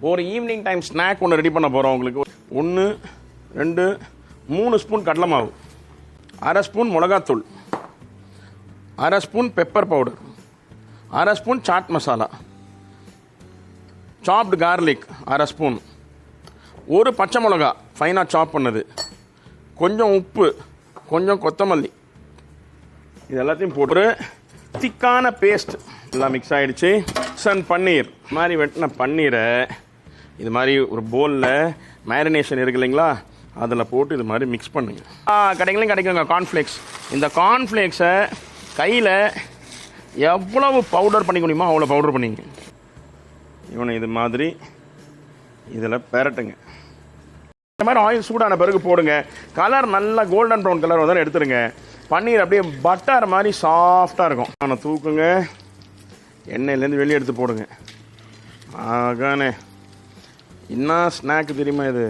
ஒரு evening time snack ஒன்று ready பண்ண போகிறோம் உங்களுக்கு. 1 2 3 ஸ்பூன் கடலை மாவு, 1/2 ஸ்பூன் மிளகாத்தூள், 1/2 spoon pepper powder, 1/2 spoon chaat masala, chopped garlic 1/2 spoon, ஒரு பச்சை மிளகா ஃபைனாக சாப் பண்ணது, கொஞ்சம் உப்பு, கொஞ்சம் கொத்தமல்லி, இது எல்லாத்தையும் போட்டு திக்கான பேஸ்ட் எல்லாம் மிக்ஸ் ஆகிடுச்சு. பன்னீர் மாதிரி வெட்டின பன்னீரை இது மாதிரி ஒரு பவுலில் மேரினேஷன் இருக்கு இல்லைங்களா, அதில் போட்டு இது மாதிரி மிக்ஸ் பண்ணுங்க. கடைகளையும் கிடைக்குங்க கார்ன்ஃப்ளேக்ஸ். இந்த கார்ன்ஃப்ளேக்ஸை கையில் எவ்வளவு பவுடர் பண்ணிக்க முடியுமோ அவ்வளோ பவுடர் பண்ணிங்க. இவனை இது மாதிரி இதில் பெரட்டுங்க. இந்த மாதிரி ஆயில் சூடான பிறகு போடுங்க. கலர் நல்லா கோல்டன் ப்ரௌன் கலர் வந்தாலும் எடுத்துருங்க. பன்னீர் அப்படியே பட்டர் மாதிரி சாஃப்டாக இருக்கும். ஆனால் தூக்குங்க, எண்ணெயிலேருந்து வெளியே எடுத்து போடுங்க. ஆகானே என்ன ஸ்நாக்கு தெரியுமா இது?